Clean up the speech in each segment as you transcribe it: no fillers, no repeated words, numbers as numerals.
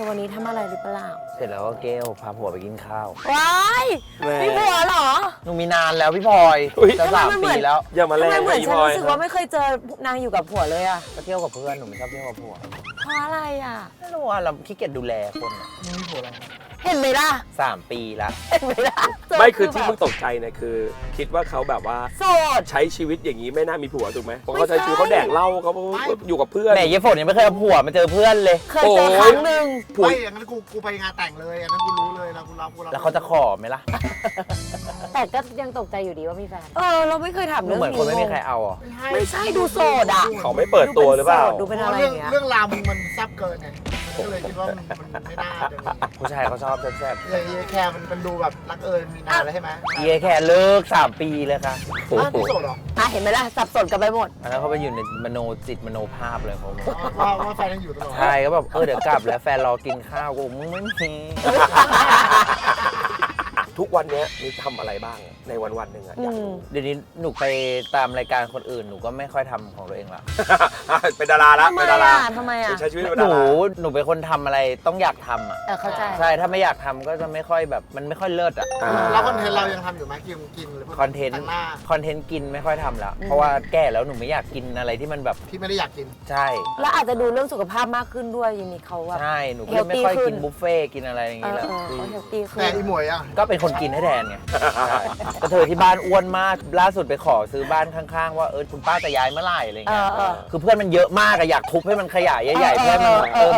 อวันนี้ทำอะไรหรือเปล่าเสร็จแล้วก็เกลพาผัวไปกินข้าวว้ายมีผัวเหรอหนูมีนานแล้วพี่พลอยจะ3 ปีแล้วอย่ามาแรง ทำไมเหมือน พี่ ฉัน พลอย รู้สึกว่าไม่เคยเจอนางอยู่กับผัวเลยอะ ก็เที่ยวกับเพื่อนหนูไม่ชอบเที่ยวกับผัว เพราะอะไรอะ ไม่รู้ว่าเราขี้เกียจดูแลคนอะ ไม่มีผัวอะไร เห็นไหมล่ะ 3 ปีละ เห็นไหมล่ะ ไม่คือที่มึงตกใจเนี่ยคือ คิดว่าเขาแบบว่า โสด ใช้ชีวิตอย่างนี้ไม่น่ามีผัวถูกไหมเพราะเขาใช้ชีวิตเขาแดกเหล้าเขาอยู่กับเพื่อน แหม่เยฝนยังไม่เคยเอาผัวมาเจอเพื่อนเลย เคยเจอครั้งหนึ่ง ผัว ไม่อย่างนั้นกูไปงานแต่งเลยอันนั้นกูรู้เลยแล้วกูรับ แล้วเขาจะขอไหมล่ะ แต่ก็ยังตกใจอยู่ดีว่ามีแฟนเราไม่เคยถาม ดู เรื่อง เหมือนคนไม่มีใครเอาอ่ะ ไม่ใช่ดูโสดอะ เขาไม่เปิดตัวหรือเปล่า ดูเป็นอะไรอย่างเงี้ย เรื่องราวมึงมันแซ่บเกินไงก็เลยคิดว่ามันไม่น่าจะมี ผู้ชายเขาชอบแซ่บ อย่างนี้แค่มันดูแบบรักมีนานแล้วใช่ไหม ๆเยแค่เลิก3 ปีเลยค่ะ อ้าวพี่โสดเหรอ เห็นไหมล่ะสับสนกันไปหมด อันนั้นเขาไปอยู่ในมโนจิตมโนภาพเลยเขาบอก ว่าแฟนยังอยู่ตลอด ใช่ก็แบบเดี๋ยวกลับแล้วแฟนรอกินข้าวกูมึงไม่มี ทุกวันเนี้ยมีทำอะไรบ้างในวันหนึ่งอะอยากรู้ เดี๋ยวนี้หนูไปตามรายการคนอื่นหนูก็ไม่ค่อยทำของตัวเองละ เป็นดาราละ ทำไม เป็นดารา ทำไมอะ ใช้ชีวิตเป็น ห ดา นู รา หนูเป็นคนทำอะไรต้องอยากทำอ่ะ เข้าใจ ใช่ถ้าไม่อยากทำก็จะไม่ค่อยแบบมันไม่ค่อยเลิศอ่ะ แล้วคอนเทนต์เรายังทำอยู่ไหมกินหรือ คอนเทนต์ แต่งหน้า คอนเทนต์กินไม่ค่อยทำแล้วเพราะว่าแก่แล้วหนูไม่อยากกินอะไรที่มันแบบ ที่ไม่ได้อยากกิน ใช่ แล้วอาจจะดูเรื่องสุขภาพมากขึ้นด้วยยังมีเขาแบบ ใช่หนูก็ไม่ค่อย healthy กินบุฟเฟ่ต์กินอะไรอย่าง เขา เงี้ยแล้ว เฮลตี้ขึ้ แต่ น อีหมวยอ่ะ ก็เป็นคนกินให้แทนไงใช่ก็เธอที่บ้านอ้วนมากล่าสุดไปขอซื้อบ้านข้างๆว่าคุณป้าจะย้ายเมื่อไหร่อะไรเงี้ยคือเพื่อนมันเยอะมากอะอยากทุบให้มันขยายใหญ่ๆเพื่อนมั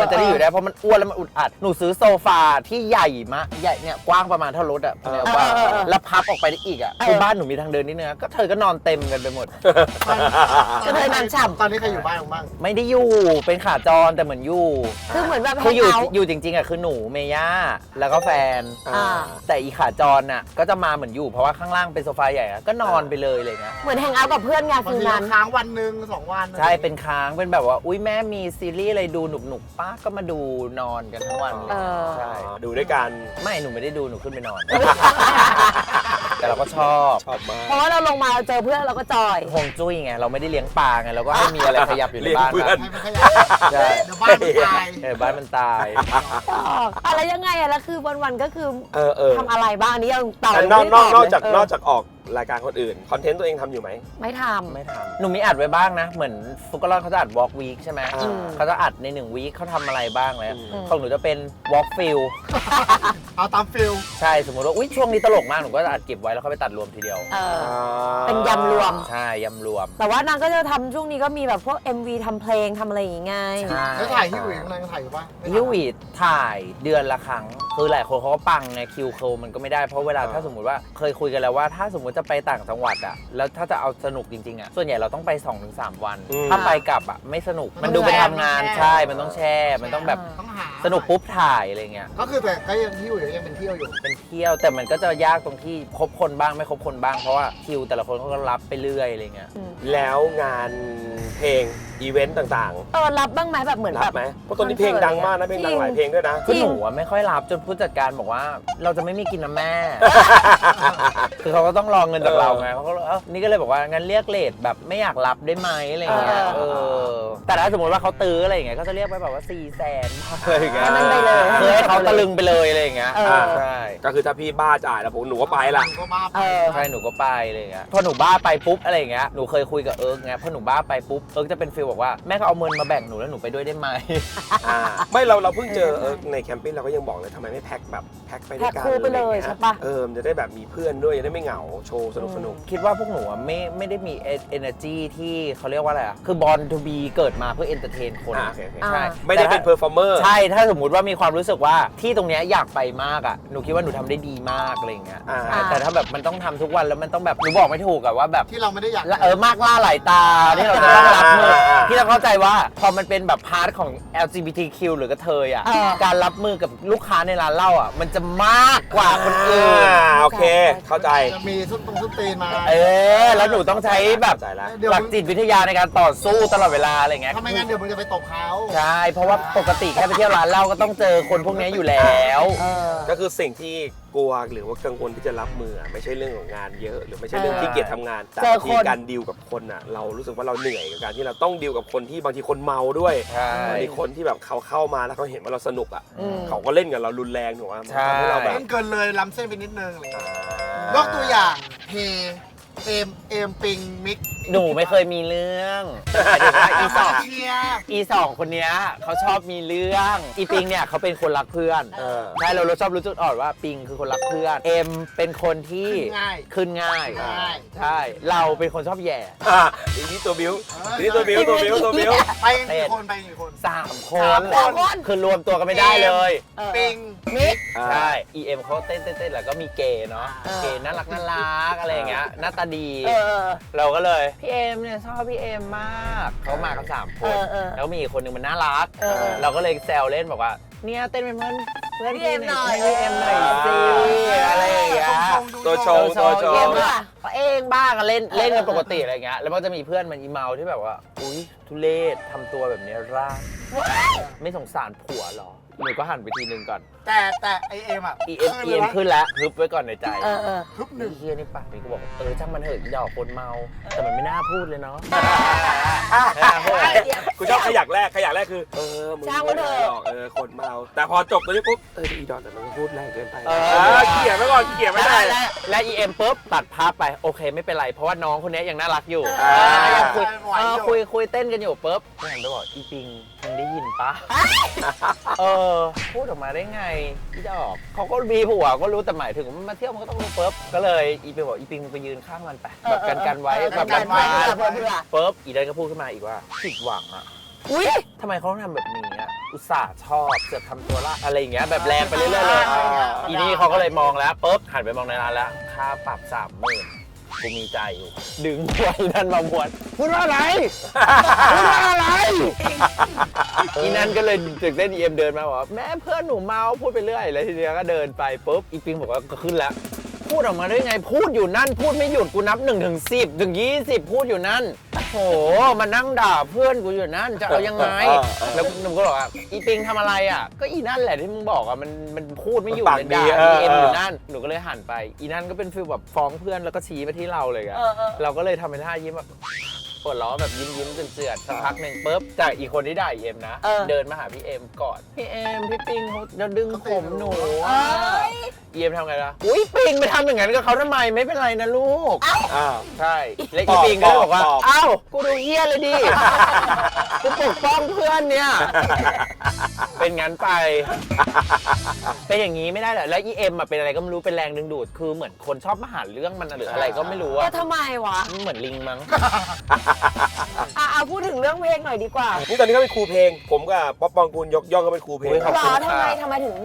นมันจะได้อยู่ได้เพราะมันอ้วนแล้วมันอุดอัดหนูซื้อโซฟาที่ใหญ่มากใหญ่เนี่ยกว้างประมาณเท่ารถอะเนี่ยกว้างแล้วพับออกไปได้อีกอะคือบ้านหนูมีทางเดินนิดนึงอะก็เธอก็นอนเต็มกันไปหมด ก็เลยนานฉ่ำ ตอนนี้ใครอยู่บ้านบ้าง ไม่ได้อยู่เป็นขาจรแต่เหมือนอยู่ คือเหมือนแบบ คืออยู่ ให้เขา อยู่จริงๆอะคือหนูเมย่าแล้วก็แฟน แต่อีขาจรน่ะก็จะมาเหมือนอยู่เพราะว่าข้างล่างเป็นโซฟาใหญ่อะก็นอนไปเลยอะไรเงี้ย เหมือนแฮงเอาท์กับเพื่อนไง บาง ฟิล ที นั้น ค้างวันหนึ่ง2 วัน ใช่เป็นค้างเป็นแบบว่าอุ้ยแม่มีซีรีส์อะไรดูหนุกๆป้าก็มาดูนอนกันทั้งวันเลยใช่ ดูด้วยกัน ไม่หนูไม่ได้ดูหนูขึ้นไปนอน แต่เราก็ชอบ ชอบมาก เพราะว่าเราลงมาเราเจอเพื่อนเราก็จอย ฮวงจุ้ยไงเราไม่ได้เลี้ยงปลาไงเราก็ให้มีอะไรขยับอยู่ในบ้าน เลี้ยงเพื่อน ให้มันขยาย ใช่ เดี๋ยวบ้านมันตาย บ้านมันตาย อะไรยังไงอะแล้วคือวันๆก็คือ อ ทำอะไรบ้างอันนี้ยังตอบ แต่ ไม่ได้ตอบ นอกจาก เลย นอกจากออกรายการคนอื่นคอนเทนต์ตัวเองทำอยู่ไหม ไม่ทำ ไม่ทำหนูมีอัดไว้บ้างนะ เหมือนฟุกกะลอนเขาจะอัด walk week ใช่ไหม อืม เขาจะอัดใน1 วีคเขาทำอะไรบ้างเลย อืม ของหนูจะเป็น walk feel เอาตามฟิล ใช่สมมติว่าอุ๊ยช่วงนี้ตลกมากหนูก็จะอัดเก็บไว้แล้วเขาไปตัดรวมทีเดียว เป็นยำรวม ใช่ยำรวม แต่ว่านางก็จะทำช่วงนี้ก็มีแบบพวก MV ทำเพลงทำอะไรอย่างงี้ไง ใช่ แล้วถ่ายที่อื่นนางถ่ายอยู่ปะ ฮิววีดถ่ายเดือนละครั้ง คือหลายคนเขาก็ปังไงคิวเขามันก็ไม่ได้เพราะเวลาถ้าสมมติว่าเคยคุยกันแล้วว่าถ้าสมมติจะไปต่างจังหวัดอะแล้วถ้าจะเอาสนุกจริงๆอะส่วนใหญ่เราต้องไป 2-3 วัน อืม ถ้าไปกลับอะไม่สนุกมันดูไปทำงานใช่มันต้องแช่มันต้องแบบ ต้องหา สนุกปุ๊บถ่ายอะไรเงี้ย ก็คือแต่ก็ยังที่อยู่ยังเป็นเที่ยวอยู่ เป็นเที่ยวแต่มันก็จะยากตรงที่ครบคนบ้างไม่ครบคนบ้างเพราะว่าคิวแต่ละคนเขาก็รับไปเรื่อยอะไรเงี้ย แล้วงานเพลงอีเวนต์ต่าง รับบ้างไหมแบบเหมือน ๆ แบ รับบ ไหมเพราะตอนนี้เพลงดังมากนะเพลงดังหลายเพลงด้วยนะ คือหนูอะไม่ค่อยรับจนผู้จัดการบอกว่าเราจะไม่มีกินนะแม่ คือเขาก็ต้องรอเงินจากเราไงเขาก็เลยนี่ก็เลยบอกว่างั้นเรียกเรทแบบไม่อยากรับได้ไหมอะไรเงี้ยแต่ถ้าสมมติว่าเขาตื้ออะไรอย่างเงี้ยก็จะเรียกไปแบบว่า400,000อะไรอย่างเงี้ย ให้มันไปเลย คือให้เขาตะลึงไปเลยอะไรอย่างเงี้ยใช่ ก็คือถ้าพี่บ้าจ่ายแล้วผมหนูก็ไปละ ก็บ้าไป ใช่หนูก็ไปอะไรอย่างเงี้ยพอหนูบ้าไปปุ๊บอะไรอย่างเงี้ยหนูเคยคุยกับเอิร์กไงพอหนูบ้าไปปุ๊บเอิร์กจะเป็นฟีลบอกว่าแม่ก็เอาเงินมาแบ่งหนูแล้วหนูไปด้วยได้ไหม ไม่เราเพิ่งเจอในแคมปิ้งเราก็ยังบอกเลยทำไมไม่แพ็คแบบแพ็คไปด้วยกัน แพ็คคู่ไปเลยใช่ปะ มันจะได้แบบมีเพื่อนด้วยจะได้ไม่เหงาโชว์สนุก คิดว่าพวกหนูอะไม่ได้มี energy ที่เขาเรียกว่าอะไรอะคือ born to be เกิดมาเพื่อ entertain คน โอเค ใช่ ไม่ได้เป็นเพอร์ฟอร์เมอร์ ใช่ถ้าสมมุติว่ามีความรู้สึกว่าที่ตรงเนี้ยอยากไปมากอะหนูคิดว่าหนูทำได้ดีมากอะไรอย่างเงี้ยใช่แต่ถ้าแบบมันต้องทำทุกวันแล้วมันต้องแบบหนูบอกไม่ถูกอะว่าแบบ ที่เราไม่ได้อยาก มากล่าหลายตาที่เราจะต้องรับมือที่เราเข้าใจว่าพอมันเป็นแบบพาร์ทของ LGBTQ หรือกระเทยอะการรับมือกับลูกค้าในร้านเหล้าอะมันจะมากกว่าคนอื่น โอเค เข้าใจ จะมีส้นตีนมา แล้วหนูต้องใช้แบบ เข้าใจแล้ว เดี๋ยว หลักจิตวิทยาในการต่อสู้ตลอดเวลาอะไรเงี้ย ถ้าไม่งั้นเดี๋ยวมึงจะไปตบเขา ใช่ เพราะว่าปกติแค่ไปเที่ยวร้านเหล้าก็ต้องเจอคนพวกนี้อยู่แล้ว ก็คือสิ่งที่ กลัวหรือว่ากังวลที่จะรับมือไม่ใช่เรื่องของงานเยอะหรือไม่ใช่เรื่องที่เกียจทำงานแต่บางทีการดีลกับคนอ่ะเรารู้สึกว่าเราเหนื่อยกับการที่เราต้องดีลกับคนที่บางทีคนเมาด้วย ใช่ บางทีคนที่แบบเขาเข้ามาแล้วเขาเห็นว่าเราสนุกอ่ะเขาก็เล่นกับเรารุนแรงถูกไหมมัน ใช่ ทำให้เราแบบ เล่นเกินเลยล้ำเส้นไปนิดนึงอะไรเงี้ยยกตัวอย่างเฮเอมปิงมิก หนูไม่เคยมีเรื่องหมายถึงว่าเชียร์ อีสองคนเนี้ยเขาชอบมีเรื่องอีปิงเนี่ยเขาเป็นคนรักเพื่อนใช่เราชอบรู้จุดอ่อนว่าปิงคือคนรักเพื่อนเอ็มเป็นคนที่ขึ้นง่ายใช่เราเป็นคนชอบแย่ อีนี่ตัวบิ้วนี่ตัวบิ้วตัวบิ้วตัวบิ้ว ไปกี่คนไปกี่คน 3 คนคือรวมตัวกันไม่ได้เลย ปิง มิก ใช่ EM เขาเต้นแล้วก็มีเกย์เนาะเกย์น่ารักอะไรอย่างเงี้ยหน้าตาดีเราก็เลยพี่เอ็มเนี่ยชอบพี่เอ็มมากเขามากัน3 คนแล้วมีอีกคนนึงมันน่ารักเราก็เลยแซวเล่นบอกว่าเนี่ยเต้นเป็นเพื่อนพี่เอ็มหน่อยพี่เอ็มหน่อยสิอะไรอย่างเงี้ย ตัวโชว์ เอ็มอะเองบ้างเล่นกันปกติอะไรเงี้ยแล้วมันจะมีเพื่อนมันอีเมาที่แบบว่าอุ้ยทุเรศทำตัวแบบนี้ร่างไม่สงสารผัวหรอหนูก็หันไปทีนึงก่อนแต่ไอเอ็มอ่ะ EM ขึ้นแล้วฮึบไว้ก่อนในใจ ฮึบหนึ่ง เฮียนี่ปากนี่ก็บอกช่างมันเถอะอีดอกคนเมาแต่มันไม่น่าพูดเลยเนาะ กูชอบขยักแรกคือมึง ช่างมันเถอะ คนเมาแต่พอจบตัวนี้ปุ๊บอีดอกแต่มันก็พูดแรงเกินไปเขี่ยไม่ก่อนเขี่ยไม่ได้ และ EM ปุ๊บตัดภาพไปโอเคไม่เป็นไรเพราะว่าน้องคนนี้ยังน่ารักอยู่ยังคุยเต้นกันอยู่ปุ๊บพี่หันไปบอกอีปิงมึงได้ยินปะพูดออกมาได้ไงอีดอกเขาก็มีผัวก็รู้แต่หมายถึงมาเที่ยวมันก็ต้องรู้ปุ๊บก็เลยอีปิงบอกอีปิงมึงไปยืนข้างมันไปแบบกันไว้แบบกันไว้ปุ๊บอีเดนก็พูดขึ้นมาอีกว่าผิดหวังอ่ะอุ้ยทำไมเขาต้องทำแบบนี้อ่ะอุตส่าห์ชอบเสือกทำตัวละอะไรอย่างเงี้ยแบบแรงไปเรื่อยๆเลยอีนี่เขาก็เลยมองแล้วปุ๊บหันไปมองในร้านแล้วค่าปรับ30,000กูมีใจอยู่ดึงไว้นั่นมาบวชพูดว่าอะไรพูดว่าอะไรอีนั่นก็เลยตึกเล่นEMเดินมาบอกว่าแม่เพื่อนหนูเมาพูดไปเรื่อยแล้วทีเดียวก็เดินไปปุ๊บอีปิงบอกว่าก็ขึ้นแล้วพูดออกมาได้ไงพูดอยู่นั่นพูดไม่หยุดกูนับ1 ถึง 10 ถึง 20พูดอยู่นั่นโหมานั่งด่าเพื่อนกูอยู่นั่นจะเอายังไงแล้วหนุ่มก็บอกว่าอีปิงทำอะไรอ่ะก็อีนั่นแหละที่มึงบอกอ่ะมันพูดไม่หยุดเลยด่าEMอยู่นั่นหนูก็เลยหันไปอีนั่นก็เป็นฟีลแบบฟ้องเพื่อนแล้วก็ชี้ไปที่เราเลยอ่ะเราก็เลยทำเป็นท่ายิ้มแบบปวดล้อแบบยิ้มเจือนสักพักหนึ่งปุ๊บจากอีกคนที่ด่าเอ็มนะเดินมาหาพี่เอ็มก่อนพี่เอ็มพี่ปิงเขาจะดึงผมหนูเอ็มทำไงล่ะอุ้ยปิงไปทำอย่างนั้นกับเขาทำไมไม่เป็นไรนะลูกใช่แล้วอีปิงก็บอกว่าเอ้ากูดูเฮี้ยเลยดิกูปกป้องเพื่อนเนี่ยเป็นงั้นไปเป็นอย่างนี้ไม่ได้เหรอแล้วอีเอ็มเป็นอะไรก็ไม่รู้เป็นแรงดึงดูดคือเหมือนคนชอบมาหาเรื่องมันหรืออะไรก็ไม่รู้อะทำไมวะเหมือนลิงมั้งพูดถึงเรื่องเพลงหน่อยดีกว่านี่ตอนนี้ก็เป็นครูเพลงผมกับป๊อปปองกูลยกย่องก็เป็นครูเพลงหรอทำไมถึง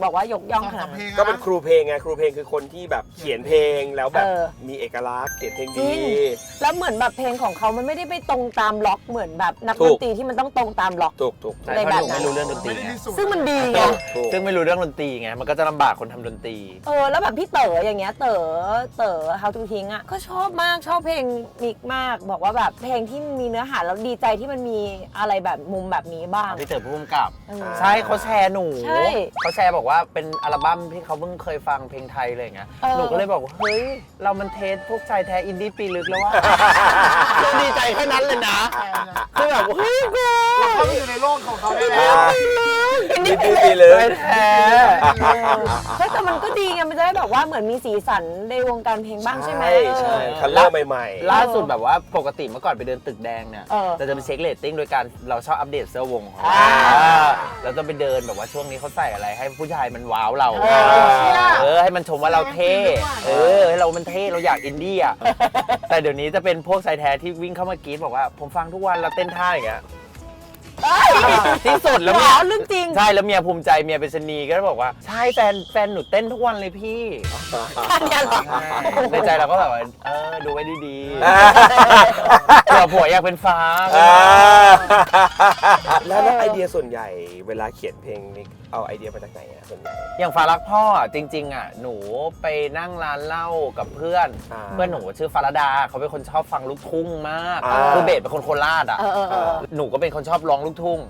บอกว่ายกย่องขนาดนั้นก็เป็นครูเพลงไงครูเพลงคือคนที่แบบเขียนเพลงแล้วแบบมีเอกลักษณ์เขียนเพลงดีแล้วเหมือนแบบเพลงของเขามันไม่ได้ไปตรงตามล็อกเหมือนแบบนักดนตรีที่มันต้องตรงตามล็อกถูกในแบบนั้นไม่รู้เรื่องดนตรีซึ่งมันดีไงซึ่งไม่รู้เรื่องดนตรีไงมันก็จะลำบากคนทำดนตรีแล้วแบบพี่เต๋ออย่างเงี้ยเต๋อ How to ทิ้งอ่ะก็ชอบมากชอบเพลงมิกมากบอกว่าแบบเพลงที่มีเนื้อหาแล้วดีใจที่มันมีอะไรแบบมุมแบบนี้บ้างพี่เต๋อผู้กำกับใช่เขาแชร์หนูเขาแชร์บอกว่าเป็นอัลบั้มที่เขาเพิ่งเคยฟังเพลงไทยอะไรเงี้ยหนูก็เลยบอกว่าเฮ้ยเรามันเทสพวกชายแท้อินดี้ปีลึกแล้วว่าคือดีใจแค่นั้นเลยนะคือแบบเฮ้ยกูเขาอยู่ในโลกของเขาได้แล้วอินดี้ปีลึกแท้แต่มันก็ดีไงมันจะได้แบบว่าเหมือนมีสีสันในวงการเพลงบ้างใช่ไหมใช่คัลเลอร์ใหม่ๆล่าสุดแบบว่าปกติเมื่อก่อนไปเดินตึกแดงเนี่ยจะไปเช็คเรตติ้งโดยการเราชอบอัปเดตเสื้อวงแล้วต้องไปเดินแบบว่าช่วงนี้เขาใส่อะไรให้ผู้ชายมันว้าวเราให้มันชมว่าเราเท่ให้เรามันเท่เราอยากอินดี้อ่ะแต่เดี๋ยวนี้จะเป็นพวกชายแท้ที่วิ่งเข้ามากรี๊ดบอกว่าผมฟังทุกวันแล้วเต้นท่าอย่างเงี้ยที่สุดแล้วเรื่องจริงใช่แล้วเมียภูมิใจเมียเป็นชนีก็บอกว่าใช่แฟนหนูเต้นทุกวันเลยพี่ในใจเราก็แบบว่าดูไว้ดีๆเผื่อผัวอยากเป็นฟ้าแล้วไอเดียส่วนใหญ่เวลาเขียนเพลงนี่เอาไอเดียมาจากไหนอะส่วนใหญ่อย่างฟ้ารักพ่อจริงๆอ่ะหนูไปนั่งร้านเหล้ากับเพื่อนหนูชื่อฟาราดาเขาเป็นคนชอบฟังลูกทุ่งมากคือเบสเป็นคนโคราชอ่ะหนูก็เป็นคนชอบร้องลูกทุ่ง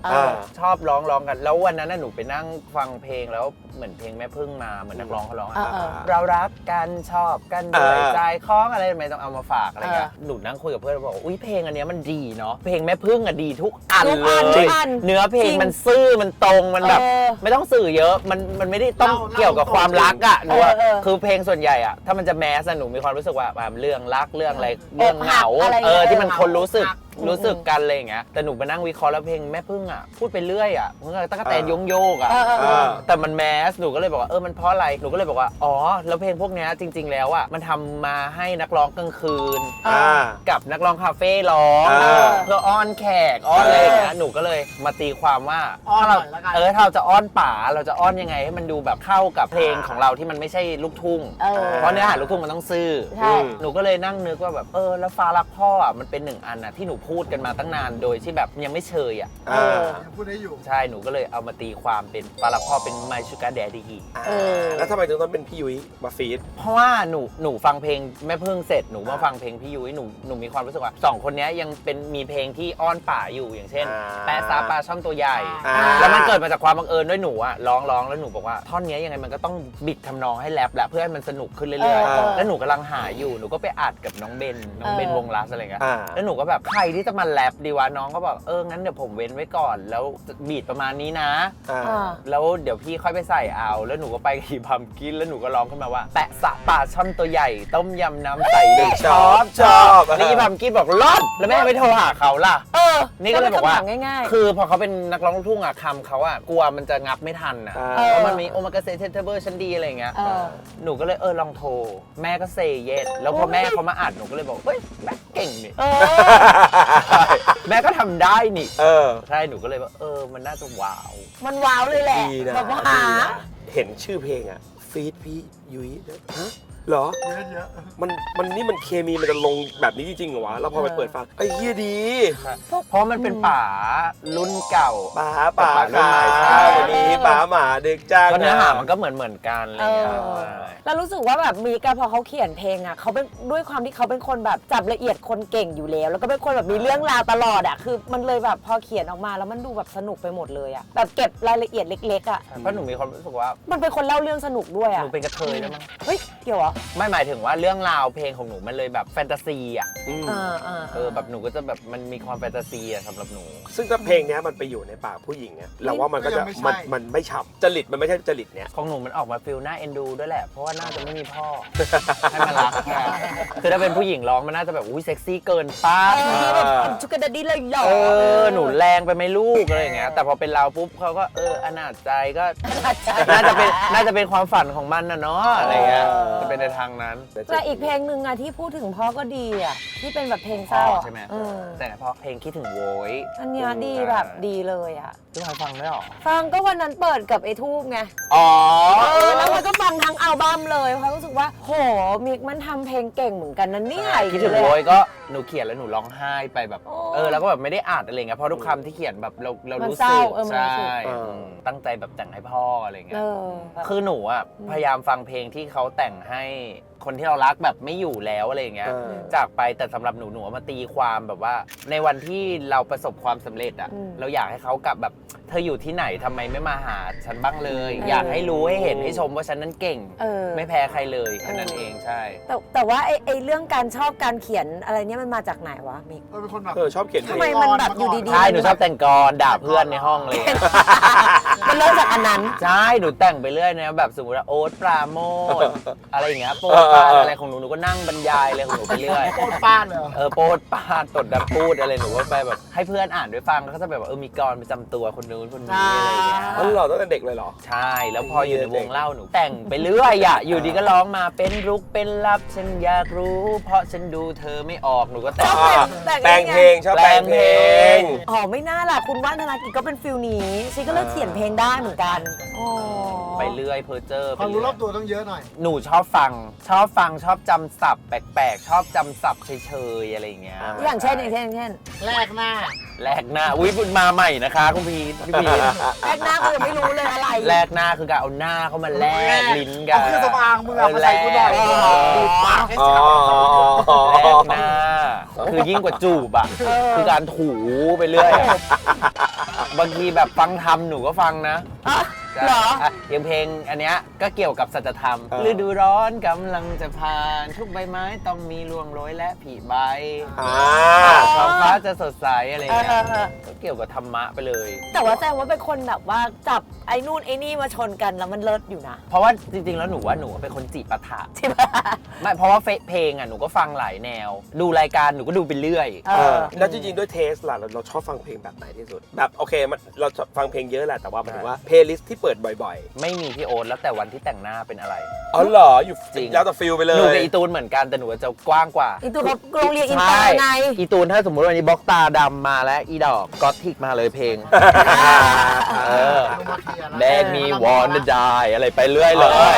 ชอบร้องกันแล้ววันนั้นหนูไปนั่งฟังเพลงแล้วเหมือนเพลงแม่พึ่งมาเหมือนนักร้องเขาร้องเรารักกันชอบกันด้วยใจคล้องอะไรทำไมต้องเอามาฝากอะไรเงี้ยหนูนั่งคุยกับเพื่อนบอกอุ้ยเพลงอันเนี้ยมันดีเนาะเพลงแม่พึ่งอะดีทุกอันเลยเนื้อเพลงมันซื่อมันตรงมันแบบไม่ต้องสื่อเยอะมันไม่ได้ต้องเกี่ยวกับความรักอะหนูว่าคือเพลงส่วนใหญ่อะถ้ามันจะแมสหนูมีความรู้สึกว่าเรื่องรักเรื่องอะไรเรื่องเหงาที่มันคนรู้สึกกันอะไรอย่างเงี้ยแต่หนูมานั่งวิเคราะห์แล้วเพลงแม่พึ่งอ่ะพูดไปเรื่อยอ่ะมันก็ตั้งแต่โยกอ่ะแต่มันแมสหนูก็เลยบอกว่ามันเพราะอะไรหนูก็เลยบอกว่าอ๋อแล้วเพลงพวกเนี้ยจริงๆแล้วอ่ะมันทำมาให้นักร้องกลางคืนกับนักร้องคาเฟ่ร้องเพื่ออ้อนแขกอ้อนอะไรอย่างเงี้ยหนูก็เลยมาตีความว่าถ้าเราจะอ้อนป๋าเราจะอ้อนยังไงให้มันดูแบบเข้ากับเพลงของเราที่มันไม่ใช่ลูกทุ่งเพราะเนื้อหาลูกทุ่งมันต้องซื่อหนูก็เลยนั่งนึกว่าแบบแล้วฟ้ารักพ่ออ่ะมันเป็นหนึ่งอันอ่ะที่หนูพูดกันมาตั้งนานโดยที่แบบยังไม่เชยอ่ะพูดได้อยู่ใช่หนูก็เลยเอามาตีความเป็นปลาละพ่อเป็น My Sugar Daddy แล้วทำไมถึงต้องเป็นพี่ยุ้ยมาฟีดเพราะว่าหนูฟังเพลงแม่พึ่งเสร็จหนูมาฟังเพลงพี่ยุ้ยหนูมีความรู้สึกว่า2คนนี้ยังเป็นมีเพลงที่อ้อนป่าอยู่อย่างเช่นแปะซาปลาช่อนตัวใหญ่แล้วมันเกิดมาจากความบังเอิญด้วยหนูอ่ะร้องแล้วหนูบอกว่าท่อนนี้ยังไงมันก็ต้องบิดทำนองให้แรปแหละเพื่อให้มันสนุกขึ้นเรื่อยๆแล้วหนูกำลังหาอยู่หนูก็ไปอัดกับน้องเบนวงลัสอะไรเงี้ยแล้วหนูก็แบบใครที่จะมาแรปดีวะน้องก็บอกงั้นเดี๋ยวผมเว้นไว้ก่อนแล้วบีทประมาณนี้นะแล้วเดี๋ยวพี่ค่อยไปใส่เอาแล้วหนูก็ไปกับพัมกินแล้วหนูก็ร้องขึ้นมาว่าแปะสะปลาช่อนตัวใหญ่ต้มยำน้ำใสเด็กชอบนี่พัมกินบอกรอดแล้วแม่ไม่โทรหาเขาล่ะนี่ก็เลยบอกว่าคือพอเขาเป็นนักร้องลูกทุ่งอะคำเขาอะกลัวมันจะงับไม่ทันอะเพราะมันมีโอมากาเซเทเบอร์ชั้นดีอะไรเงี้ยหนูก็เลยลองโทรแม่ก็เซเยสแล้วพอแม่เขามาอัดหนูก็เลยบอกเฮ้ยแม่เก่งนี่แม่ก็ทำได้นี่ใช่หนูก็เลยว่ามันน่าจะว้าวมันว้าวเลยแหละแบบว่าเห็นชื่อเพลงอ่ะฟีดพี่ยุ้ยฮะเหรอเยอะมันนี่มันเคมีมันจะลงแบบนี้จริงๆเหรอวะแล้วพอไปเปิดฟังไอ้เฮียดีเพราะมันเป็นป่ารุ่นเก่าป่ารุ่นใหม่ใช่มีป่าหมาเด็กจ้างเนื้อหามันก็เหมือนกันอะไรเงี้ยแล้วรู้สึกว่าแบบมีการพอเขาเขียนเพลงอ่ะเขาเป็นด้วยความที่เขาเป็นคนแบบจับละเอียดคนเก่งอยู่แล้วก็เป็นคนแบบมีเรื่องราวตลอดอ่ะคือมันเลยแบบพอเขียนออกมาแล้วมันดูแบบสนุกไปหมดเลยอ่ะแบบเก็บรายละเอียดเล็กๆอ่ะเพราะหนูมีความรู้สึกว่ามันเป็นคนเล่าเรื่องสนุกด้วยอ่ะหนูเป็นกระเทยแล้วมั้งเฮ้ยเกี่ยวเหรอไม่หมายถึงว่าเรื่องราวเพลงของหนูมันเลยแบบแฟนตาซีอ่ะแบบหนูก็จะแบบมันมีความแฟนตาซีอ่ะสำหรับหนูซึ่งถ้าเพลงนี้มันไปอยู่ในปากผู้หญิงอ่ะเราว่ามันก็จะมันไม่ฉ่ำจริตมันไม่ใช่จริตเนี้ยของหนูมันออกมาฟิลหน้าเอ็นดูด้วยแหละเพราะว่าน่าจะไม่มีพ่อให้มันรักคือถ้าเป็นผู้หญิงร้องมันน่าจะแบบอุ้ยเซ็กซี่เกินป้าชุกกระดิ่งเลยหรอหนูแรงไปไหมลูกอะไรอย่างเงี้ยแต่พอเป็นเราปุ๊บเขาก็อนาจใจก็น่าจะเป็นความฝันของมันนะเนาะอะไรเงี้ยจะเป็นในทางนั้นแต่อีกเพลงหนึ่งอะที่พูดถึงพ่อก็ดีอะที่เป็นแบบเพลงเศร้าใช่ไหมแต่เพราะเพลงคิดถึงโว้ยอันนี้ดีแบบดีเลยอะพี่พลอยฟังได้หรอฟังก็วันนั้นเปิดกับไอ้ทูบไงแล้วมันก็ฟังทั้งอัลบั้มเลยเพราะรู้สึกว่าโหมิกมันทำเพลงเก่งเหมือนกันนั่นนี่คิดถึงโว้ยก็หนูเขียนแล้วหนูร้องไห้ไปแบบแล้วก็แบบไม่ได้อ่านอะไรเงี้ยเพราะทุกคำที่เขียนแบบเรารู้สึกใช่ตั้งใจแบบแต่งให้พ่ออะไรเงี้ยคือหนูอะพยายามฟังเพลงที่เขาแต่งให้คนที่เรารักแบบไม่อยู่แล้วอะไรอย่างเงี้ยจากไปแต่สำหรับหนูมาตีความแบบว่าในวันที่เราประสบความสำเร็จอ่ะเราอยากให้เขากลับแบบเธออยู่ที่ไหนทำไมไม่มาหาฉันบ้างเลยอยากให้รู้ให้เห็นให้ชมว่าฉันนั้นเก่งไม่แพ้ใครเลยแค่นั้นเองใช่แต่ว่าไอ้เรื่องการชอบการเขียนอะไรเนี้ยมันมาจากไหนวะมิกเป็นคนแบบชอบเขียนทำไมมันแบบอยู่ดีๆใช่หนูชอบแต่งกรด่าเพื่อนในห้องเลยมันเริ่มจากอันนั้นใช่หนูแต่งไปเรื่อยนะแบบสมมติว่าโอ๊ตปราโมทอะไรอย่างเงี้ยโปรปานอะไรของหนูก็นั่งบรรยายเลยของหนูไปเรื่อยโปรป้านเหรอโปรป้านตดดับพูดอะไรหนูก็ไปแบบให้เพื่อนอ่านด้วยฟังก็จะแบบมีกรประจำตัวคนนู้นคนนี้อะไรอย่างเงี้ยหล่อตั้งแต่เด็กเลยเหรอใช่แล้วพออยู่ในวงเล่าหนูแต่งไปเรื่อยอะอยู่ดีก็ร้องมาเป็นรุกเป็นลับฉันอยากรู้เพราะฉันดูเธอไม่ออกหนูก็แต่งเพลงชอบแต่งเพลงไม่น่าล่ะคุณว่านธนากิจก็เป็นฟิลนี้ฉันก็เลิกเขียนเพลงได้เหมือนกันไปเรื่อยเพอเจอร์ความรู้รอบตัวต้องเยอะหน่อยหนูชอบฟังชอบจำศัพท์แปลกๆชอบจำศัพท์เฉยๆอะไรอย่างเงี้ยอย่างเช่นแรกหน้าอุ้ยบุญมาใหม่นะคะคุณพี่แรกหน้าคือไม่รู้เลยอะไรแรกหน้าคือการเอาหน้าเข้ามาแลกลิ้นกันคือสมางมึงเอามาใส่กูหน่อยดูปากให้ชัดแรกหน้าคือยิ่งกว่าจูบอ่ะคือการถูไปเรื่อย บางทีแบบฟังธรรมหนูก็ฟังนะ อ่ะเหรอ อ่ะอย่างเพลงอันเนี้ยก็เกี่ยวกับสัจธรรม เออ ฤดูร้อนกำลังจะผ่านทุกใบไม้ต้องมีร่วงโรยและผลิใบ ท้องฟ้าจะสดใสอะไรเงี้ย ก็เกี่ยวกับธรรมะไปเลย แต่ว่าแจ้งว่าเป็นคนแบบว่าจับไอ้นู่นไอ้นี่มาชนกันแล้วมันเลิศอยู่นะ เพราะว่าจริงๆแล้วหนูเป็นคนจีบปะทะ ใช่ปะ ไม่เพราะว่าเพลงอ่ะหนูก็ฟังหลายแนว ดูรายการหนูก็ดูไปเรื่อย แล้วจริงๆด้วยเทสล่ะเราชอบฟังเพลงแบบไหนที่สุดแบบโอเคมันเราฟังเพลงเยอะแหละแต่ว่าหมายถึงว่าเพลย์ลิสต์ที่เปิดบ่อย ไม่มีพี่โอ๊ตแล้วแต่วันที่แต่งหน้าเป็นอะไร ๆอ๋อเหรออยู่ จริง แล้วแต่ฟิลไปเล หนู ย กับอีตูนเหมือนกันแต่หนูจะกว้างกว่า อีตัวเขาโรงเรียนอินเตอร์ไง อีตูนถ้าสมมติวันนี้บล็อกตาดำมาแล้วอีดอกก็ทิกมาเลยเพลง เออ ลงมาเคลียร์ล้ว แดงมีวอนได้อะไรไปเรื่อยเลย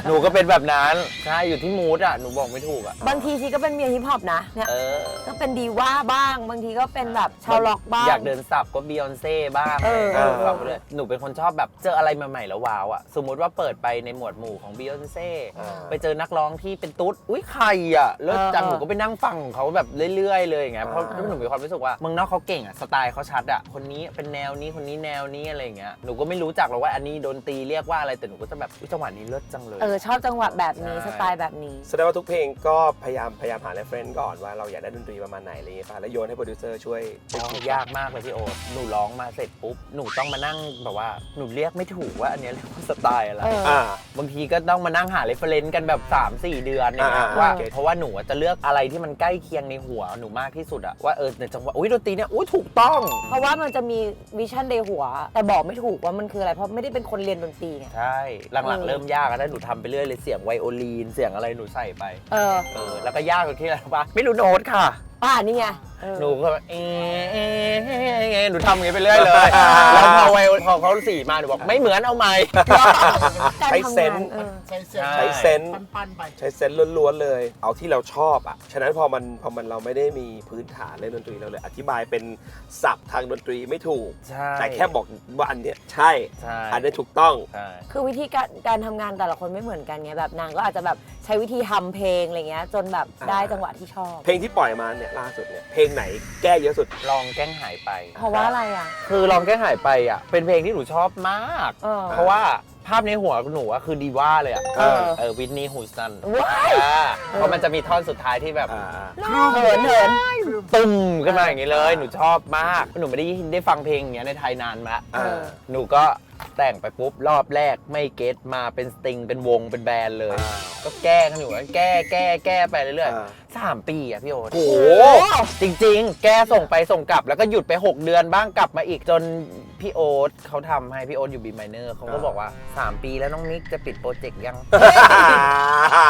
หนูก็เป็นแบบนั้นใช่อยู่ที่มูดอ่ะหนูบอกไม่ถูกอ่ะ บางทีชีก็เป็นเมียฮิปฮอปนะเนี่ย เออ ก็เป็นดีว่าบ้างบางทีก็เป็นแบบชาวล็อกบ้าง อยากเดินสับก็บียอนเซ่บ้าง เออ ฟังไปเลยหนูเป็นคนชอบแบบเจออะไรใหม่ๆแล้วว้าวอ่ะสมมุติว่าเปิดไปในหมวดหมู่ของบียอนเซ่ไปเจอนักร้องที่เป็นตุ๊ดอุ้ยใครอ่ะเลิศจังหนูก็ไปนั่งฟังของเขาแบบเรื่อยๆเลยอย่างเงี้ยเพราะหนูมีความรู้สึกว่าเมืองนอกเขาเก่งอ่ะสไตล์เขาชัดอ่ะคนนี้เป็นแนวนี้คนนี้แนวนี้อะไรอย่างเงี้ยหนูก็ไม่รู้จักหรอกว่าอันนี้ดนตรีเรียกว่าอะไรแต่หนูก็จะแบบอุ๊ยจังหวะนี้เลิศจังเลย ชอบจังหวะแบบนี้ ใช่ สไตล์แบบนี้ แสดงว่าทุกเพลงก็พยายามหาเรฟเฟรนซ์ก่อนว่าเราอยากได้ดนตรีประมาณไหนอะไรอย่างเงี้ยป่ะแล้วโยนให้โปรดิวเซอร์ช่วย ยากมากเลยพี่โอ๊ตหนูร้องมาเสร็จปุ๊บหนูต้องมานั่งแบบว่าหนูเรียกไม่ถูกว่าอันเนี้ยเรียกว่าสไตล์อะไร เออ อ่า บางทีก็ต้องมานั่งหาเรฟเฟรนซ์กันแบบ 3-4 เดือนเนี่ยนะ อ่า ว่า โอเค เพราะว่าหนูจะเลือกอะไรที่มันใกล้เคียงในหัวหนูมากที่สุดอะว่าในจังหวะอุ้ยดนตรีเนี่ยอุ้ยถูกต้อง เพราะว่ามันจะมีวิชั่นในหัว แต่บอกไม่ถูกว่ามันคืออะไรเพราะไม่ได้เป็นคนเรียนดนตรีไง ใช่หลังๆเริ่มยากแล้วหนูทำไปเรื่อยเลยเสียงไวโอลีนเสียงอะไรหนูใส่ไป แล้วก็ยากตรงที่อะไรปะไม่รู้โน้ตค่ะ นี่ไง หนูก็แบบหนูทำอย่างนี้ไปเรื่อยเลย แล้วพอเขาสีมาหนูบอกไม่เหมือนเอาใหม่ การ ใช้ ทำ เซ งาน ส์ ใช้เสียง ใช่ เซนส์ ปั้นๆไป ใช้เซนส์ล้วนๆเลย เอาที่เราชอบอ่ะ ฉะนั้นพอมันเราไม่ได้มีพื้นฐานเล่นดนตรีเราเลย อธิบายเป็นศัพท์ทางดนตรีไม่ถูก ใช่ แต่แค่บอกว่าอันเนี้ยใช่ ใช่ อันนี้ถูกต้อง ใช่ คือวิธีการทำงานแต่ละคนไม่เหมือนกันไงแบบนางก็อาจจะแบบใช้วิธีทำเพลงอะไรเงี้ยจนแบบได้จังหวะที่ชอบ เพลงที่ปล่อยมาเนี่ยล่าสุดเนี่ยเพลงไหนแก้เยอะสุด ลองแกล้งหายไป เพราะว่าอะไรอ่ะ คือลองแกล้งหายไปอ่ะเป็นเพลงที่หนูชอบมาก เพราะว่าภาพในหัวหนูอะคือดีว่าเลยอ่ะ วินนี่ฮูสตัน ว้าย เพราะมันจะมีท่อนสุดท้ายที่แบบ เหิน ตุ้มขึ้นมาอย่างนี้เลย หนูชอบมาก หนูไม่ได้ฟังเพลงอย่างเงี้ยในไทยนานมา หนูก็แต่งไปปุ๊บรอบแรกไม่เก็ตมาเป็นสตริงเป็นวงเป็นแบนด์เลย ก็แก้กันอยู่แก้ไปเรื่อยๆ3 ปีอ่ะพี่โอ๊ต โอ้โห จริงๆ แก้ส่งไปส่งกลับแล้วก็หยุดไป 6 เดือนบ้างกลับมาอีกจนพี่โอ๊ตเขาทำให้พี่โอ๊ตอยู่บีไมเนอร์เขาก็บอกว่า 3 ปีแล้วน้องมิกจะปิดโปรเจกต์ยัง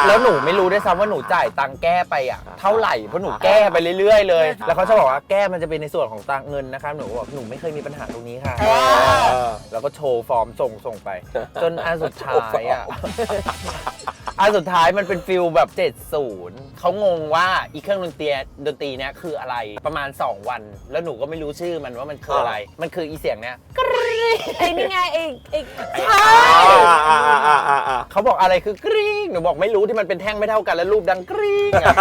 แล้วหนูไม่รู้ด้วยซ้ำว่าหนูจ่ายตังค์แก้ไปอ่ะเท่าไหร่เพราะหนูแก้ไปเรื่อยๆเลย แล้วเขาจะบอกว่าแก้มันจะเป็นในส่วนของตังค์เงินนะคะหนูบอกหนูไม่เคยมีปัญหาตรงนี้ค่ะ แล้วก็โชว์ฟอร์มส่งไป จนอันสุดท้ายอ่ะ อันสุดท้ายมันเป็นฟิลแบบ 70 เขางงว่าอีเครื่องดนตรีเนี้ยคืออะไรประมาณ 2 วัน แล้วหนูก็ไม่รู้ชื่อมันว่ามันคืออะไร มันคืออีเสียงเนี้ย ไอ้นี่ไงไอ้ใช่ เขา บอก อะไรคือกริ๊งหนูบอกไม่รู้ที่มันเป็นแท่งไม่เท่ากันแล้วรูปดังกริ๊งอะ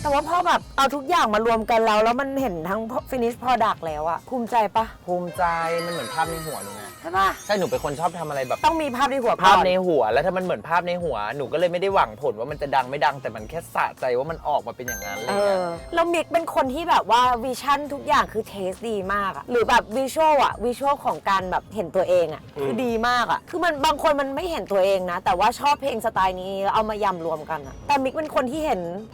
แต่ว่าพอแบบเอาทุกอย่างมารวมกันแล้วมันเห็นทั้ง finish product แล้วอะภูมิใจปะ ภูมิใจมันเหมือนภาพในหัวหนูไง ใช่ปะ ใช่หนูเป็นคนชอบทำอะไรแบบ ต้องมีภาพในหัวก่อน ภาพในหัวแล้วถ้ามันเหมือนภาพในหัวหนูก็เลยไม่ได้หวังผลว่ามันจะดังไม่ดังแต่มันแค่สะใจว่ามันออกมาเป็นอย่างนั้นอะไรเงี้ย แล้วมิกเป็นคนที่แบบว่าวิชั่นทุกอย่างคือเทสดีมากอะหรือแบบวิชวลอะวิชวลของการแบบเห็นตัวเองอะคือดีมากอะคือมันบางคนมันไม่เห็นตัวเองนะ แต่ว่าชอบเพลงสไตล์นี้แล้วเอามายำรวมกันอะแต่มิกเป็นคนที่เ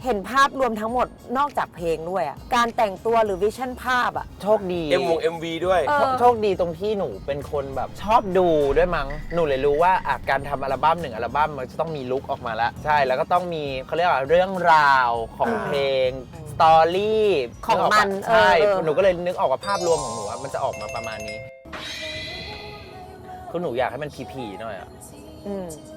ห็นภาพรวมทั้งหมดนอกจากเพลงด้วยอะการแต่งตัวหรือวิชั่นภาพอะ โชคดี MV ด้วย โชคดีตรงที่หนูเป็นคนแบบชอบดูด้วยมั้งหนูเลยรู้ว่าการทำอัลบั้ม1 อัลบั้มมันจะต้องมีลุคออกมาแล้วใช่แล้วก็ต้องมีเขาเรียกว่าเรื่องราวของเพลงสตอรี่ ของมัน ใช่หนูก็เลยนึกออกว่าภาพรวมของหนูอะมันจะออกมาประมาณนี้คือหนูอยากให้มันผีๆหน่อยอะ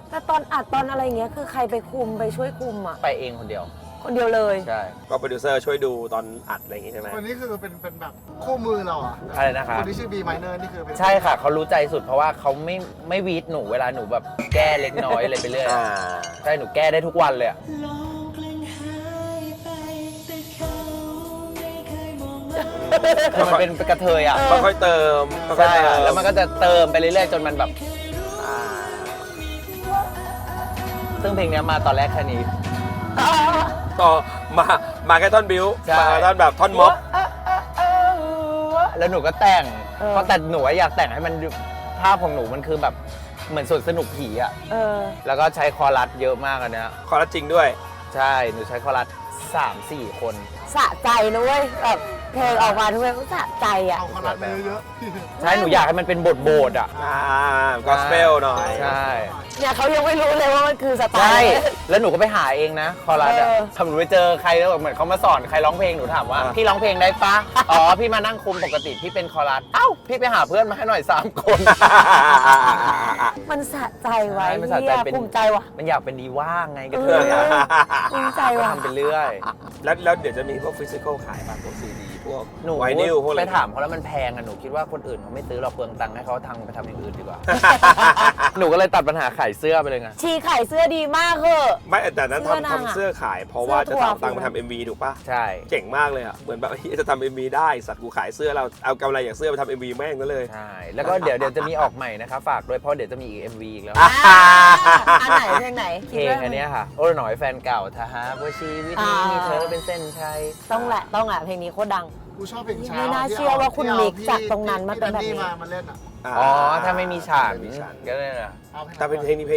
แต่ตอนอัดตอนอะไรเงี้ยคือใครไปคุมไปช่วยคุมอะ ไปเองคนเดียว คนเดียวเลย ใช่ ก็โปรดิวเซอร์ช่วยดูตอนอัดอะไรอย่างงี้ใช่ไหม คนนี้คือเป็นแบบคู่มือเราอ่ะ อะไรนะคะ คนที่ชื่อ B minor นี่คือเป็น ใช่ค่ะเขารู้ใจสุดเพราะว่าเขาไม่วีดหนูเวลาหนูแบบแก้เล็กน้อยอะไรไปเรื่อยใช่หนูแก้ได้ทุกวันเลยอะ เ คือมันเป็นกระเทยอ่ะ ค่อยๆเติมค่อย ใช่ ๆเติม แล้วมันก็จะเติมไปเรื่อยๆจนมันแบบ อ่า ซึ่งเพลงเนี้ยมาตอนแรกแค่นี้ ต่อมาแค่ท่อนบิว ใช่ มาท่อนแบบท่อนม็อบ แล้วหนูก็แต่งเพราะแต่หนูอยากแต่งให้มันภาพของหนูมันคือแบบเหมือนสวนสนุกผีอ่ะ แล้วก็ใช้คอรัสเยอะมากอันเนี้ย คอรัสจริงด้วย ใช่ หนูใช้คอรัส3-4 คน สะใจนะเว้ยแบบเพลงออกมาทุกเพลงก็สะใจอ่ะ เอาคอรัสมาเยอะ ใช่ หนูอยากให้มันเป็นบทอ่ะ กอสเปลหน่อย ใช่ เนี่ยเขายังไม่รู้เลยว่ามันคือสไต ใช่ ล์ แล้วหนูก็ไปหาเองนะ คอรัสอ่ะ เออ ถ้าหนูไปเจอใครแล้วแบบเหมือนเขามาสอนใครร้องเพลง หนูถามว่า พี่ร้องเพลงได้ปะ อ๋อ พี่มานั่งคุมปกติพี่เป็นคอรัส เอ้า พี่ไปหาเพื่อนมาให้หน่อย3 คน มันสะใจไว้ ใช่มันสะใจ เหี้ย เป็น ภูมิใจว่ะ มันอยากเป็นดีว่างไงก็ เอ เธ อ ออะ ภูมิใจ ก็ ว่ะ ทำไปเรื่อย แล้วเดี๋ยวจะมีพวกฟิสิกอลขายป่ะพวกซีดีพวก หนู ไวนิลพวกอะไร ไปถามเขาแล้วมันแพงอะหนูคิดว่าคนอื่นเขาไม่ซื้อเราเปลืองตังค์ให้เขาไปทำอย่างอื่นดีกว่า หนูก็เลยตัดปัญหาขายเสื้อไปเลยไง ชีไข่เสื้อดีมากเหอะ ไม่แต่นั้น เสื้อนางอะ ทำเสื้อขาย เพราะว่าจะ เสื้อทัวร์ ทำตังค์มาทำ MV ถูกป่ะ ใช่ เจ๋งมากเลยอ่ะ เหมือนแบบเฮ้ยจะทำ MV ได้สัตว์กูขายเสื้อเราเอากำไรจากเสื้อไปทำ MV แม่งนั่นเลย ใช่ แล้วก็เดี๋ยวจะมีออกใหม่นะคะฝากด้วยเพราะเดี๋ยวจะมีอีก MV อีกแล้ว อันไหนเพลงไหน เพลงอันเนี้ยค่ะ โอ้หน่อยแฟนเก่าถ้าหากว่าชีวิตนี้มีเธอเป็นเส้นชัย ต้องแหละเพลงนี้โคตรดัง ๆกูชอบเพลงเช้า ไม่น่าเชื่อว่าคุณมิกจากตรงนั้นมาเป็นแบบนี้ มาเล่นอ่ะ อ๋อ ถ้าไม่มีฉาก ไม่มีฉาก ก็เลยนะ เอา แต่เป็นเพลงนี้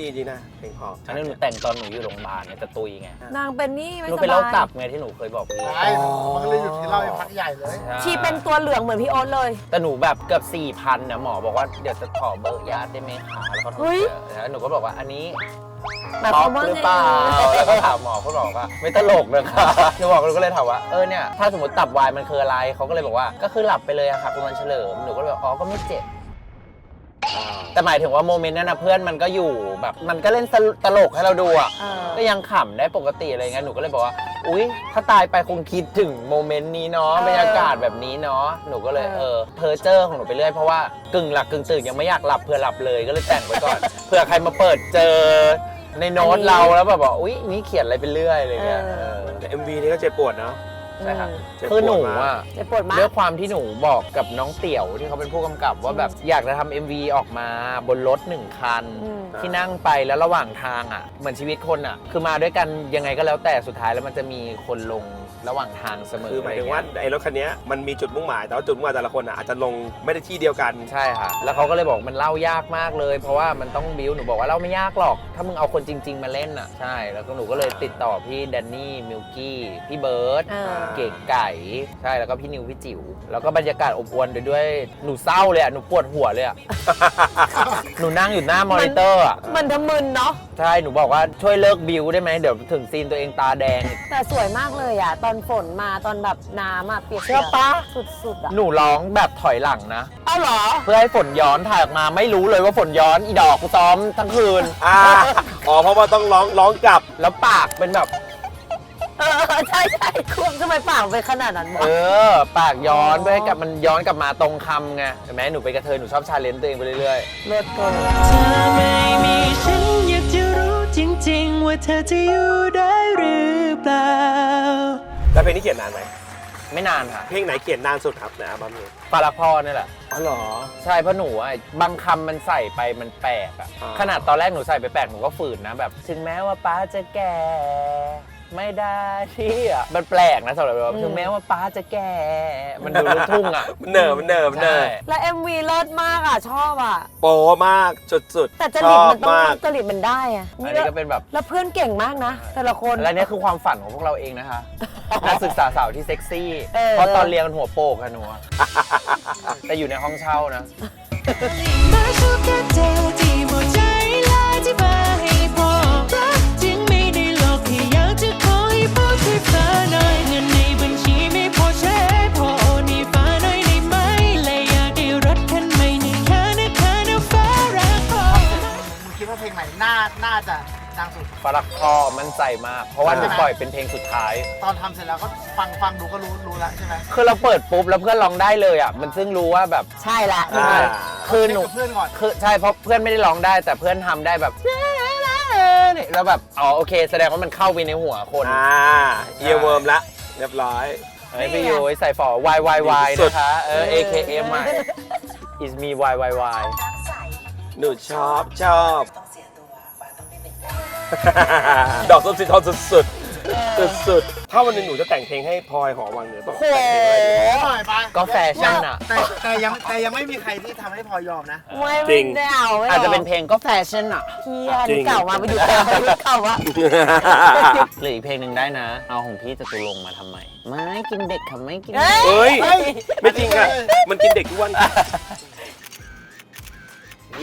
ดีจริงนะ เพลงเพอ อันนี้นหนูแต่งตอนหนูอยู่โรงพยาบาลเนี่ยจะตุยไง นางเป็นนี่ไม่ หนู ส เป็น บา โรคตั ย บไงที่หนูเคยบอกพี่ ใช่มันก็เลยอยู่ที่เราไปพักใหญ่เลย ใช่ ชีเป็นตัวเหลืองเหมือนพี่โอ๊ตเลย แต่หนูแบบเกือบ 4,000เนี่ยหมอบอกว่าเดี๋ยวจะขอเบิกญาติได้ไหมคะแล้วก็โทร เฮ้ย เจอแล้วหนูก็บอกว่าอันนี้ หมายค ป๊อ วาม ป ว่า หรือ ไง เปล่าแล้วก็ถามหมอเขาบอกว่าไม่ตลกนะคะหนูบอกหนูก็เลยถามว่าเนี่ยถ้าสมมติตับวายมันคืออะไรเขาก็เลยบอกว่าก็คือหลับไปเลยอะค่ะคุณวันเฉลิมหนูก็เลยบอกอ๋อก็ไม่เจ็บแต่หมายถึงว่าโมเมนต์นั้นนะเพื่อนมันก็อยู่แบบมันก็เล่นตลกให้เราดูอะ เออ ก็ยังขำได้ปกติอะไรเงี้ยหนูก็เลยบอกว่าอุ๊ยถ้าตายไปคงคิดถึงโมเมนต์นี้เนาะบรรยากาศแบบนี้เนาะหนูก็เลยเพอเจอร์ของหนูไปเรื่อยเพราะว่ากึ่งหลับกึ่งตื่นยังไม่อยากหลับเผื่อหลับเลยก็เลยแต่งไว้ก่อน เผื่อใครมาเปิดเจอในโน้ตเราแล้วแบบว่าอุ๊ยนี่เขียนอะไรไปเรื่อยอะไรเงี้ย แต่ MV นี่ก็เจ็บปวดเนาะ ใช่ค่ะ เจ็บปวด คือหนู มาก อ่ะ จะปวดมาก ด้วยความที่หนูบอกกับน้องเตี่ยวที่เขาเป็นผู้กำกับว่าแบบอยากจะทำ MV ออกมาบนรถ1 คัน อืม ที่นั่งไปแล้วระหว่างทางอ่ะเหมือนชีวิตคนอ่ะ คือมาด้วยกันยังไงก็แล้วแต่สุดท้ายแล้วมันจะมีคนลงระหว่างทางเสมอ คือหมายถึงว่าไอ้รถคันนี้มันมีจุดมุ่งหมายแต่ว่าจุดมุ่งหมายแต่ละคนอ่ะอาจจะลงไม่ได้ที่เดียวกัน ใช่ค่ะ แล้วเขาก็เลยบอกมันเล่ายากมากเลย เพราะว่ามันต้องบิ้วหนูบอกว่าเล่าไม่ยากหรอก ถ้ามึงเอาคนจริง ๆ มาเล่นอ่ะใช่แล้วก็หนูก็เลยติดต่อพี่แดนนี่มิลกี้พี่เบิร์ด เออ เก๋ไก่ใช่แล้วก็พี่นิวพี่จิ๋วแล้วก็บรรยากาศอบอวลด้วยหนูเศร้าเลยอ่ะหนูปวดหัวเลยอ่ะ หนูนั่งอยู่หน้ามอนิเตอร์อ่ะ มันทะมึนเนาะ ใช่หนูบอกว่าช่วยเลิกบิวได้ไหมเดี๋ยวถึงซีนตัวเองตาแดงอีก แต่สวยมากเลยอ่ะ ตอนฝนมาตอนแบบน้ำอ่ะเปียกๆ เชื่อปะ สุดๆอ่ะ หนูร้องแบบถอยหลังนะ เอ้าเหรอ เพื่อให้ฝนย้อนถ่ายออกมาไม่รู้เลยว่าฝนย้อนอีดอกกูซ้อมทั้งคืน อ๋อเพราะว่าต้องร้องกลับ แล้วปากเป็นแบบ ใช่ควงทำไมปากเป็นขนาดนั้นวะ ปากย้อนเพื่อให้กลับมันย้อนกลับมาตรงคำไงเห็นไหมหนูเป็นกระเทยหนูชอบชาเลนจ์ตัวเองไปเรื่อย เลิศเกิน ถ้าไม่มีฉันอยากจะรู้จริงๆว่าเธอจะอยู่ได้หรือเปล่า แล้วเพลงนี้เขียนนานไหม ๆไม่นานค่ะ เพลงไหนเขียนนานสุดครับในอัลบั้มนี้ ปลาละพ่อนี่แหละ อ๋อเหรอ ใช่เพราะหนูอ่ะบางคำมันใส่ไปมันแปลกอ่ะ อ่า ขนาดตอนแรกหนูใส่ไปแปลกหนูก็ฝืนนะแบบ ถึงแม้ว่าป้าจะแก่ไม่ได้ที่อ่ะมันแปลกนะสำหรับเราถึงแม้ว่าป้าจะแก่มันดูลูกทุ่งอ่ะ มันเนิร์มันเนิร์ ใช่ แล้ว MV เลิศมากอ่ะ ชอบอ่ะ โปมากสุดๆ แต่จ ช ริต อบ มันต้อง มาก จริตมันได้อ่ะ อันนี้ก็เป็นแบบ แล้วเพื่อนเก่งมากนะ แต่ละคน และนี่คือความฝันของพวกเราเองนะคะ นักศึกษาสาวที่เซ็กซี่ เออ เพราะตอนเรียนมันหัวโปกอะหนูอะ แต่อยู่ในห้องเช่านะ มาชอบแค่เธอที่หมดใจลายที่มาให้พอรักจริงไม่ได้หลอกแค่อยากจะขอให้พูดช่วยฟ้าหน่อยเงินในบัญชีไม่พอใช้พอโอนให้ฟ้าหน่อยได้ไหมและอยากได้รถคันใหม่หนึ่งคันนะฟ้ารักพอ มึงคิดว่าเพลงไหนน่าจะดังสุด ฝรั่งพ่อมั่นใจมาก เพราะว่าหนูปล่อยเป็นเพลงสุดท้าย ตอนทำเสร็จแล้วก็ฟังดูก็รู้แล้วใช่ไหม คือเราเปิดปุ๊บแล้วเพื่อนร้องได้เลยอ่ะ มันซึ่งรู้ว่าแบบ ใช่ละ อ่า คือหนู เช็คกับเพื่อนก่อน คือใช่เพราะเพื่อนไม่ได้ร้องได้แต่เพื่อนทำได้แบบแล้วแบบอ๋อโอเค แสดงว่ามันเข้าไปในหัวคน เอียร์เวิร์มละเรียบร้อย เฮ้ยพี่ยุ้ยใส่ฝอ YYY นะคะAKM อ่ะ is me YYY หนูชอบ ดอกส้มสีทองสุดๆถ้าวันหนึงหนูจะแต่งเพลงให้พลอยหอวังเนี่ยต้องแต่งเพลงอะไรดี หน่อยไป ก็แฟชั่นอ่ะ แต่ยังไม่มีใครที่ทำให้พอยอมนะ จริง ไม่เอาไม่ อาจจะเป็นเพลงก็แฟชั่นอ่ะ เฮียนี่เก่ามาไปอยู่เก่าเก่าวะ หรืออีกเพลงหนึ่งได้นะ เอาของพี่จตุรงค์มาทำไม ไม่กินเด็กค่ะไม่กิน เฮ้ย เฮ้ย ไม่จริงอ่ะ มันกินเด็กทุกวัน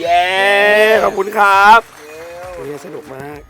เย้ ขอบคุณครับโอ้ยสนุกมาก